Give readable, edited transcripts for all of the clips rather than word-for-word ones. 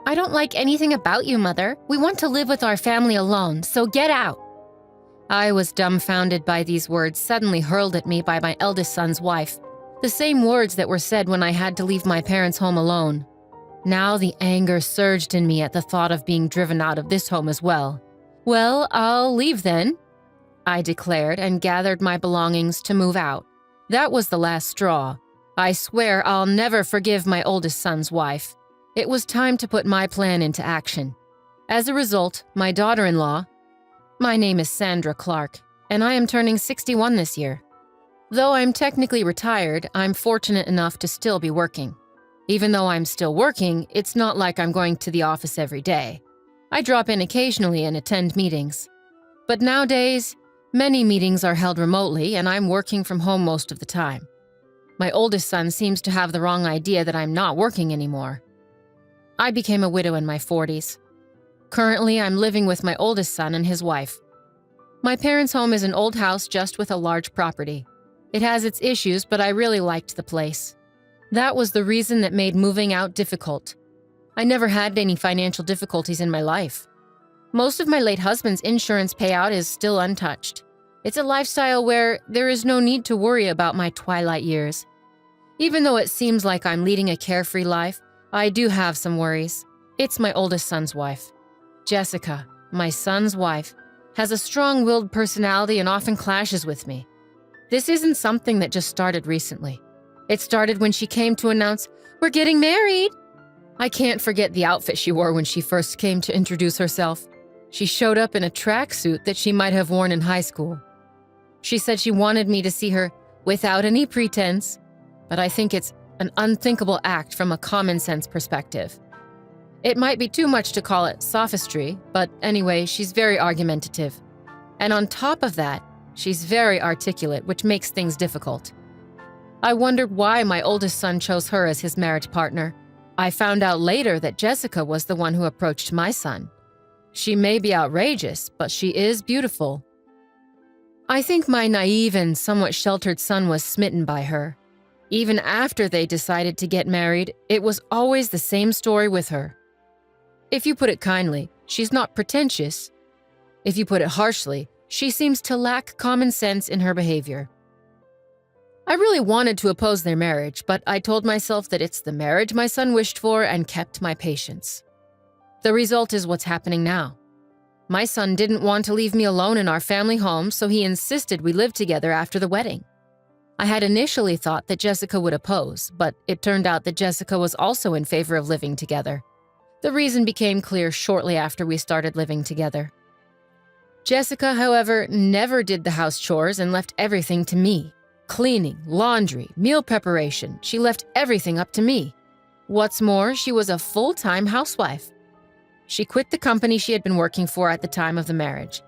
I don't like anything about you, Mother. We want to live with our family alone, so get out. I was dumbfounded by these words suddenly hurled at me by my eldest son's wife, the same words that were said when I had to leave my parents' home alone. Now the anger surged in me at the thought of being driven out of this home as well. Well, I'll leave then, I declared and gathered my belongings to move out. That was the last straw. I swear I'll never forgive my oldest son's wife. It was time to put my plan into action. As a result, my daughter-in-law, my name is Sandra Clark, and I am turning 61 this year. Though I'm technically retired, I'm fortunate enough to still be working. Even though I'm still working, it's not like I'm going to the office every day. I drop in occasionally and attend meetings. But nowadays, many meetings are held remotely, and I'm working from home most of the time. My oldest son seems to have the wrong idea that I'm not working anymore. I became a widow in my 40s. Currently, I'm living with my oldest son and his wife. My parents' home is an old house just with a large property. It has its issues, but I really liked the place. That was the reason that made moving out difficult. I never had any financial difficulties in my life. Most of my late husband's insurance payout is still untouched. It's a lifestyle where there is no need to worry about my twilight years. Even though it seems like I'm leading a carefree life, I do have some worries. It's my oldest son's wife. Jessica, my son's wife, has a strong-willed personality and often clashes with me. This isn't something that just started recently. It started when she came to announce, "We're getting married." I can't forget the outfit she wore when she first came to introduce herself. She showed up in a tracksuit that she might have worn in high school. She said she wanted me to see her without any pretense, but I think it's an unthinkable act from a common-sense perspective. It might be too much to call it sophistry, but anyway, she's very argumentative. And on top of that, she's very articulate, which makes things difficult. I wondered why my oldest son chose her as his marriage partner. I found out later that Jessica was the one who approached my son. She may be outrageous, but she is beautiful. I think my naive and somewhat sheltered son was smitten by her. Even after they decided to get married, it was always the same story with her. If you put it kindly, she's not pretentious. If you put it harshly, she seems to lack common sense in her behavior. I really wanted to oppose their marriage, but I told myself that it's the marriage my son wished for and kept my patience. The result is what's happening now. My son didn't want to leave me alone in our family home, so he insisted we live together after the wedding. I had initially thought that Jessica would oppose, but it turned out that Jessica was also in favor of living together. The reason became clear shortly after we started living together. Jessica, however, never did the house chores and left everything to me. Cleaning, laundry, meal preparation, she left everything up to me. What's more, she was a full-time housewife. She quit the company she had been working for at the time of the marriage.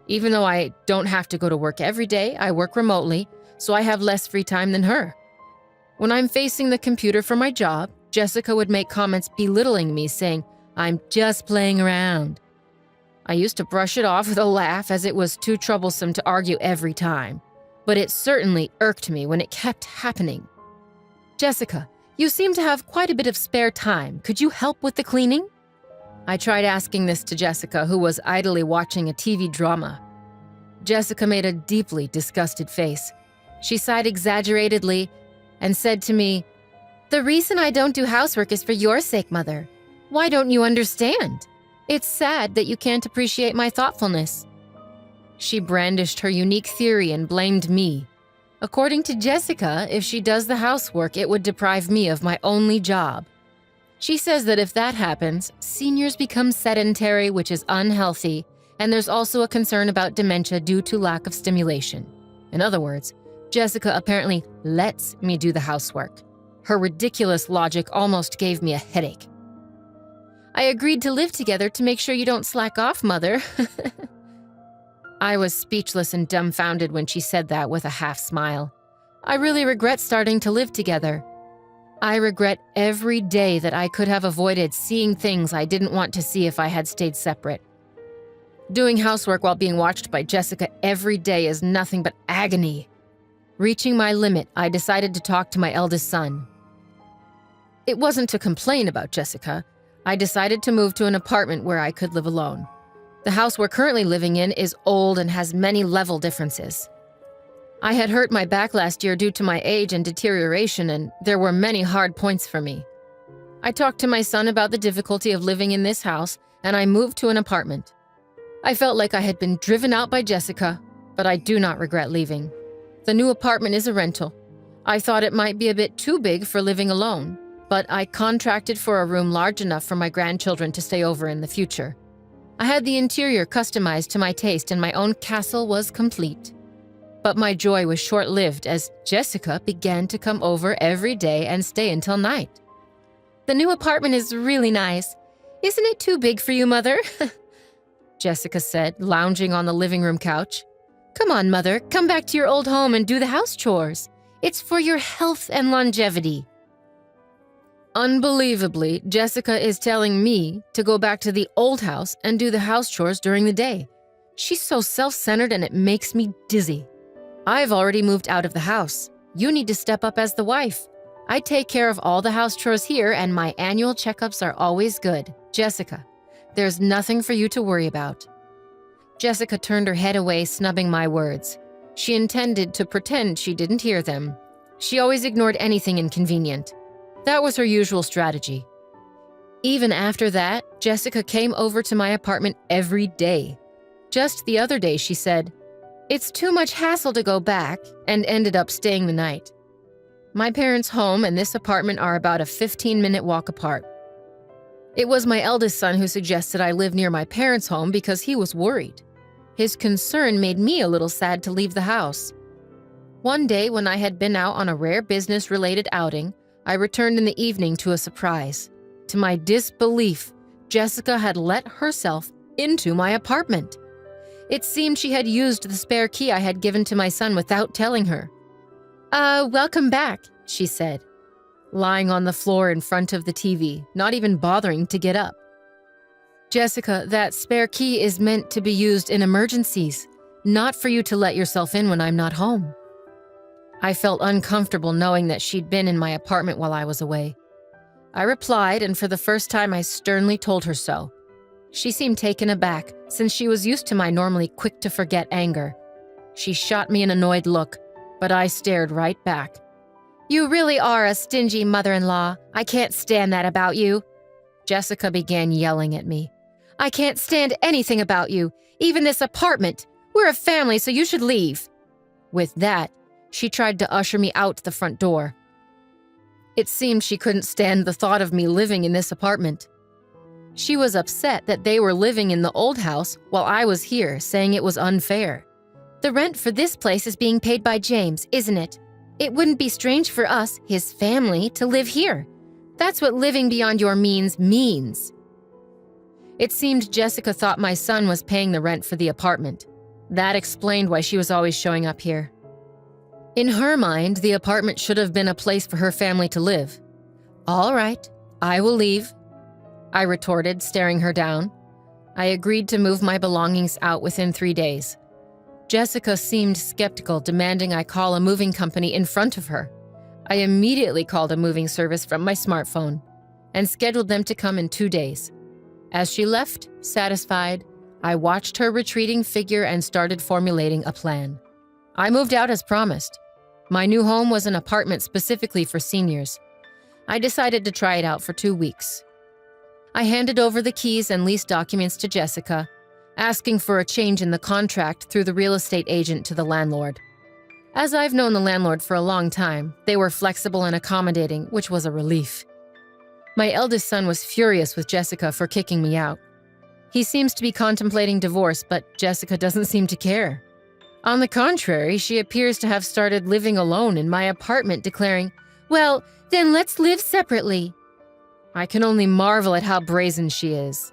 Even though I don't have to go to work every day, I work remotely, so I have less free time than her. When I'm facing the computer for my job, Jessica would make comments belittling me, saying, "I'm just playing around." I used to brush it off with a laugh as it was too troublesome to argue every time, but it certainly irked me when it kept happening. "Jessica, you seem to have quite a bit of spare time. Could you help with the cleaning?" I tried asking this to Jessica, who was idly watching a TV drama. Jessica made a deeply disgusted face. She sighed exaggeratedly and said to me, "The reason I don't do housework is for your sake, Mother. Why don't you understand? It's sad that you can't appreciate my thoughtfulness." She brandished her unique theory and blamed me. According to Jessica, if she does the housework, it would deprive me of my only job. She says that if that happens, seniors become sedentary, which is unhealthy, and there's also a concern about dementia due to lack of stimulation. In other words, Jessica apparently lets me do the housework. Her ridiculous logic almost gave me a headache. "I agreed to live together to make sure you don't slack off, Mother." I was speechless and dumbfounded when she said that with a half smile. I really regret starting to live together. I regret every day that I could have avoided seeing things I didn't want to see if I had stayed separate. Doing housework while being watched by Jessica every day is nothing but agony. Reaching my limit, I decided to talk to my eldest son. It wasn't to complain about Jessica. I decided to move to an apartment where I could live alone. The house we're currently living in is old and has many level differences. I had hurt my back last year due to my age and deterioration, and there were many hard points for me. I talked to my son about the difficulty of living in this house, and I moved to an apartment. I felt like I had been driven out by Jessica, but I do not regret leaving. The new apartment is a rental. I thought it might be a bit too big for living alone, but I contracted for a room large enough for my grandchildren to stay over in the future. I had the interior customized to my taste, and my own castle was complete. But my joy was short-lived as Jessica began to come over every day and stay until night. "The new apartment is really nice. Isn't it too big for you, Mother?" Jessica said, lounging on the living room couch. "Come on, Mother, come back to your old home and do the house chores. It's for your health and longevity." Unbelievably, Jessica is telling me to go back to the old house and do the house chores during the day. She's so self-centered and it makes me dizzy. "I've already moved out of the house. You need to step up as the wife. I take care of all the house chores here and my annual checkups are always good. Jessica, there's nothing for you to worry about." Jessica turned her head away, snubbing my words. She intended to pretend she didn't hear them. She always ignored anything inconvenient. That was her usual strategy. Even after that, Jessica came over to my apartment every day. Just the other day, she said, "It's too much hassle to go back," and ended up staying the night. My parents' home and this apartment are about a 15-minute walk apart. It was my eldest son who suggested I live near my parents' home because he was worried. His concern made me a little sad to leave the house. One day, when I had been out on a rare business-related outing, I returned in the evening to a surprise. To my disbelief, Jessica had let herself into my apartment. It seemed she had used the spare key I had given to my son without telling her. Welcome back," she said, lying on the floor in front of the TV, not even bothering to get up. "Jessica, that spare key is meant to be used in emergencies, not for you to let yourself in when I'm not home." I felt uncomfortable knowing that she'd been in my apartment while I was away. I replied, and for the first time I sternly told her so. She seemed taken aback, since she was used to my normally quick-to-forget anger. She shot me an annoyed look, but I stared right back. "You really are a stingy mother-in-law. I can't stand that about you." Jessica began yelling at me. "I can't stand anything about you, even this apartment. We're a family, so you should leave." With that, she tried to usher me out the front door. It seemed she couldn't stand the thought of me living in this apartment. She was upset that they were living in the old house while I was here, saying it was unfair. "The rent for this place is being paid by James, isn't it? It wouldn't be strange for us, his family, to live here. That's what living beyond your means means." It seemed Jessica thought my son was paying the rent for the apartment. That explained why she was always showing up here. In her mind, the apartment should have been a place for her family to live. "All right, I will leave," I retorted, staring her down. I agreed to move my belongings out within 3 days. Jessica seemed skeptical, demanding I call a moving company in front of her. I immediately called a moving service from my smartphone and scheduled them to come in 2 days. As she left, satisfied, I watched her retreating figure and started formulating a plan. I moved out as promised. My new home was an apartment specifically for seniors. I decided to try it out for 2 weeks. I handed over the keys and lease documents to Jessica, asking for a change in the contract through the real estate agent to the landlord. As I've known the landlord for a long time, they were flexible and accommodating, which was a relief. My eldest son was furious with Jessica for kicking me out. He seems to be contemplating divorce, but Jessica doesn't seem to care. On the contrary, she appears to have started living alone in my apartment, declaring, "Well, then let's live separately." I can only marvel at how brazen she is.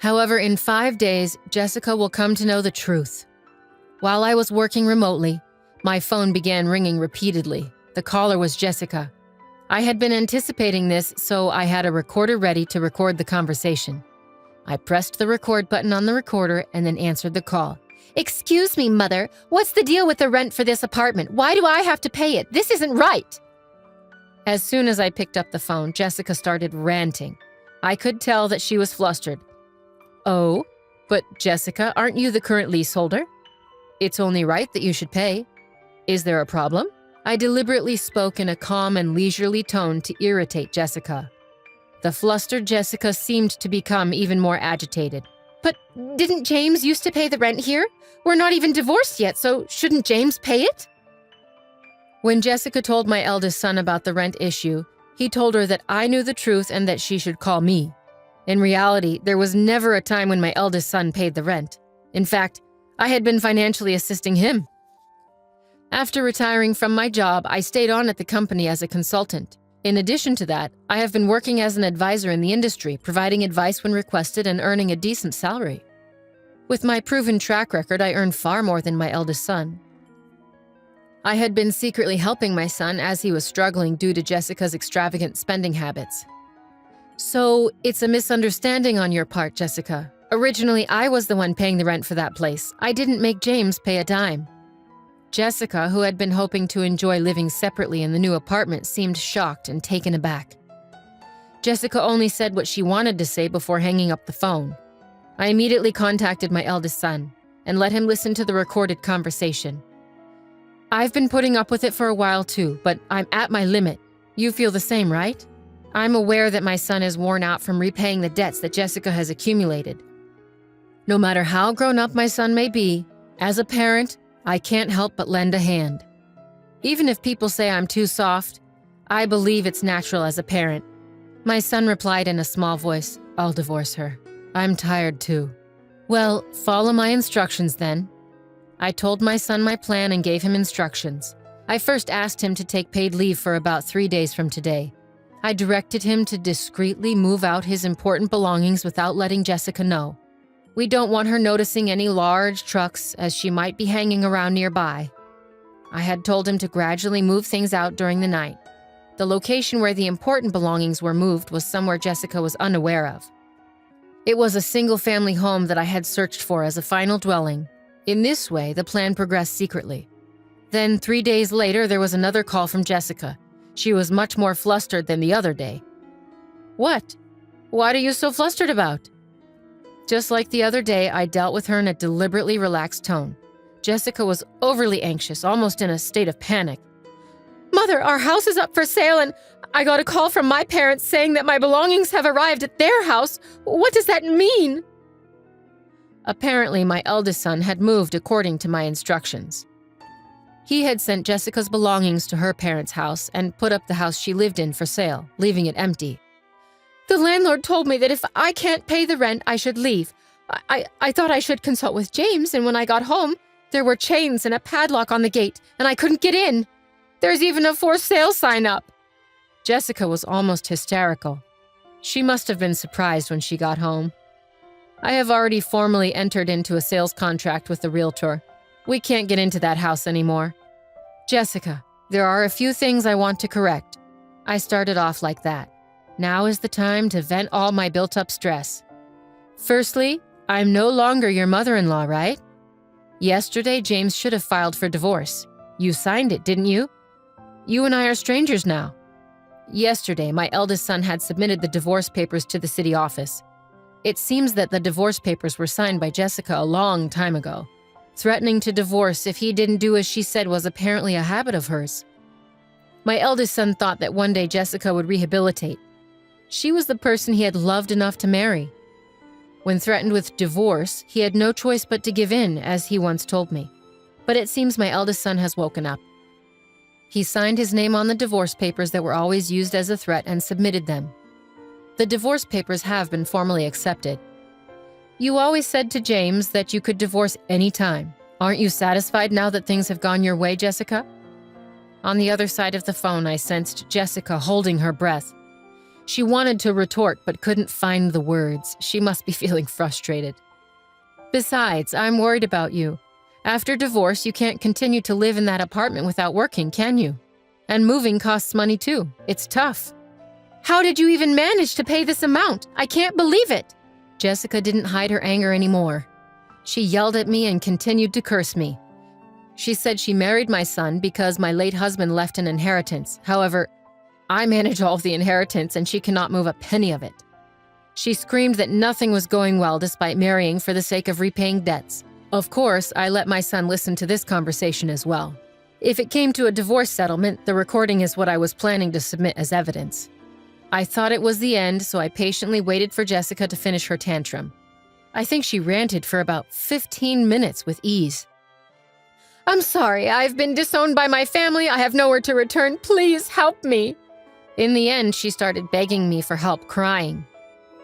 However, in 5 days, Jessica will come to know the truth. While I was working remotely, my phone began ringing repeatedly. The caller was Jessica. I had been anticipating this, so I had a recorder ready to record the conversation. I pressed the record button on the recorder and then answered the call. "Excuse me, Mother. What's the deal with the rent for this apartment? Why do I have to pay it? This isn't right." As soon as I picked up the phone, Jessica started ranting. I could tell that she was flustered. "Oh, but Jessica, aren't you the current leaseholder? It's only right that you should pay. Is there a problem?" I deliberately spoke in a calm and leisurely tone to irritate Jessica. The flustered Jessica seemed to become even more agitated. "But didn't James used to pay the rent here? We're not even divorced yet, so shouldn't James pay it?" When Jessica told my eldest son about the rent issue, he told her that I knew the truth and that she should call me. In reality, there was never a time when my eldest son paid the rent. In fact, I had been financially assisting him. After retiring from my job, I stayed on at the company as a consultant. In addition to that, I have been working as an advisor in the industry, providing advice when requested and earning a decent salary. With my proven track record, I earned far more than my eldest son. I had been secretly helping my son as he was struggling due to Jessica's extravagant spending habits. "So, it's a misunderstanding on your part, Jessica. Originally, I was the one paying the rent for that place. I didn't make James pay a dime." Jessica, who had been hoping to enjoy living separately in the new apartment, seemed shocked and taken aback. Jessica only said what she wanted to say before hanging up the phone. I immediately contacted my eldest son and let him listen to the recorded conversation. "I've been putting up with it for a while too, but I'm at my limit. You feel the same, right? I'm aware that my son is worn out from repaying the debts that Jessica has accumulated. No matter how grown up my son may be, as a parent, I can't help but lend a hand. Even if people say I'm too soft, I believe it's natural as a parent." My son replied in a small voice, "I'll divorce her. I'm tired too." "Well, follow my instructions then." I told my son my plan and gave him instructions. I first asked him to take paid leave for about 3 days from today. I directed him to discreetly move out his important belongings without letting Jessica know. We don't want her noticing any large trucks, as she might be hanging around nearby. I had told him to gradually move things out during the night. The location where the important belongings were moved was somewhere Jessica was unaware of. It was a single-family home that I had searched for as a final dwelling. In this way, the plan progressed secretly. Then 3 days later, there was another call from Jessica. She was much more flustered than the other day. "What? What are you so flustered about?" Just like the other day, I dealt with her in a deliberately relaxed tone. Jessica was overly anxious, almost in a state of panic. "Mother, our house is up for sale and I got a call from my parents saying that my belongings have arrived at their house. What does that mean?" Apparently, my eldest son had moved according to my instructions. He had sent Jessica's belongings to her parents' house and put up the house she lived in for sale, leaving it empty. "The landlord told me that if I can't pay the rent, I should leave. I thought I should consult with James, and when I got home, there were chains and a padlock on the gate, and I couldn't get in. There's even a for sale sign up." Jessica was almost hysterical. She must have been surprised when she got home. I have already formally entered into a sales contract with the realtor. We can't get into that house anymore. "Jessica, there are a few things I want to correct." I started off like that. Now is the time to vent all my built-up stress. "Firstly, I'm no longer your mother-in-law, right? Yesterday, James should have filed for divorce. You signed it, didn't you? You and I are strangers now." Yesterday, my eldest son had submitted the divorce papers to the city office. It seems that the divorce papers were signed by Jessica a long time ago. Threatening to divorce if he didn't do as she said was apparently a habit of hers. My eldest son thought that one day Jessica would rehabilitate. She was the person he had loved enough to marry. When threatened with divorce, he had no choice but to give in, as he once told me. But it seems my eldest son has woken up. He signed his name on the divorce papers that were always used as a threat and submitted them. The divorce papers have been formally accepted. "You always said to James that you could divorce any time. Aren't you satisfied now that things have gone your way, Jessica?" On the other side of the phone, I sensed Jessica holding her breath. She wanted to retort but couldn't find the words. She must be feeling frustrated. "Besides, I'm worried about you. After divorce, you can't continue to live in that apartment without working, can you? And moving costs money too. It's tough." "How did you even manage to pay this amount? I can't believe it." Jessica didn't hide her anger anymore. She yelled at me and continued to curse me. She said she married my son because my late husband left an inheritance. However, I manage all of the inheritance and she cannot move a penny of it. She screamed that nothing was going well despite marrying for the sake of repaying debts. Of course, I let my son listen to this conversation as well. If it came to a divorce settlement, the recording is what I was planning to submit as evidence. I thought it was the end, so I patiently waited for Jessica to finish her tantrum. I think she ranted for about 15 minutes with ease. "I'm sorry, I've been disowned by my family. I have nowhere to return. Please help me." In the end, she started begging me for help, crying.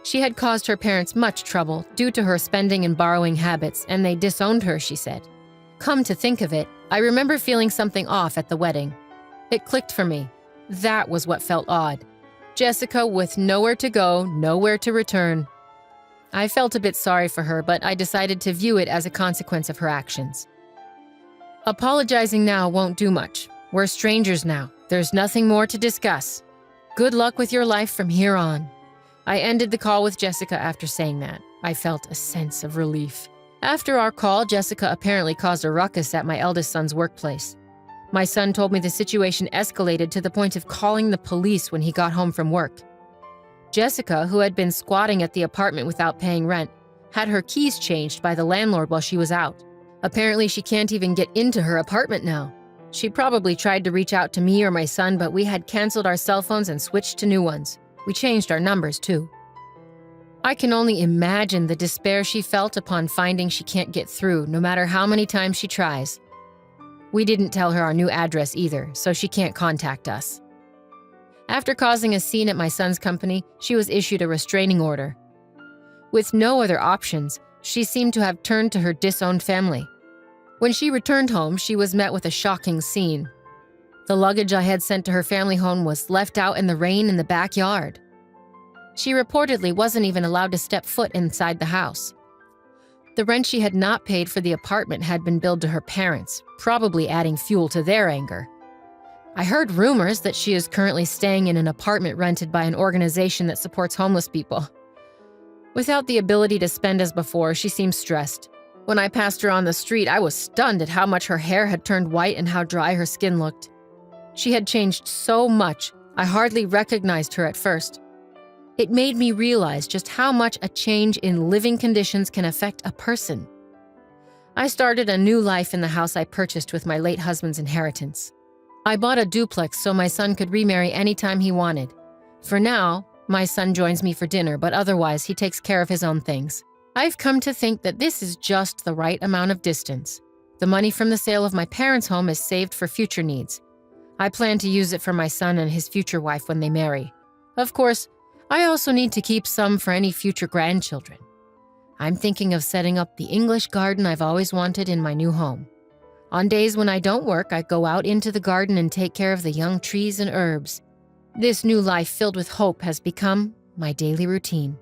She had caused her parents much trouble due to her spending and borrowing habits, and they disowned her, she said. Come to think of it, I remember feeling something off at the wedding. It clicked for me. That was what felt odd. Jessica with nowhere to go, nowhere to return. I felt a bit sorry for her, but I decided to view it as a consequence of her actions. Apologizing now won't do much. We're strangers now. There's nothing more to discuss. Good luck with your life from here on. I ended the call with Jessica after saying that. I felt a sense of relief. After our call, Jessica apparently caused a ruckus at my eldest son's workplace. My son told me the situation escalated to the point of calling the police when he got home from work. Jessica, who had been squatting at the apartment without paying rent, had her keys changed by the landlord while she was out. Apparently, she can't even get into her apartment now. She probably tried to reach out to me or my son, but we had canceled our cell phones and switched to new ones. We changed our numbers, too. I can only imagine the despair she felt upon finding she can't get through, no matter how many times she tries. We didn't tell her our new address either, so she can't contact us. After causing a scene at my son's company, she was issued a restraining order. With no other options, she seemed to have turned to her disowned family. When she returned home, she was met with a shocking scene. The luggage I had sent to her family home was left out in the rain in the backyard. She reportedly wasn't even allowed to step foot inside the house. The rent she had not paid for the apartment had been billed to her parents, probably adding fuel to their anger. I heard rumors that she is currently staying in an apartment rented by an organization that supports homeless people. Without the ability to spend as before, she seemed stressed. When I passed her on the street, I was stunned at how much her hair had turned white and how dry her skin looked. She had changed so much, I hardly recognized her at first. It made me realize just how much a change in living conditions can affect a person. I started a new life in the house I purchased with my late husband's inheritance. I bought a duplex so my son could remarry anytime he wanted. For now, my son joins me for dinner, but otherwise he takes care of his own things. I've come to think that this is just the right amount of distance. The money from the sale of my parents' home is saved for future needs. I plan to use it for my son and his future wife when they marry. Of course, I also need to keep some for any future grandchildren. I'm thinking of setting up the English garden I've always wanted in my new home. On days when I don't work, I go out into the garden and take care of the young trees and herbs. This new life filled with hope has become my daily routine.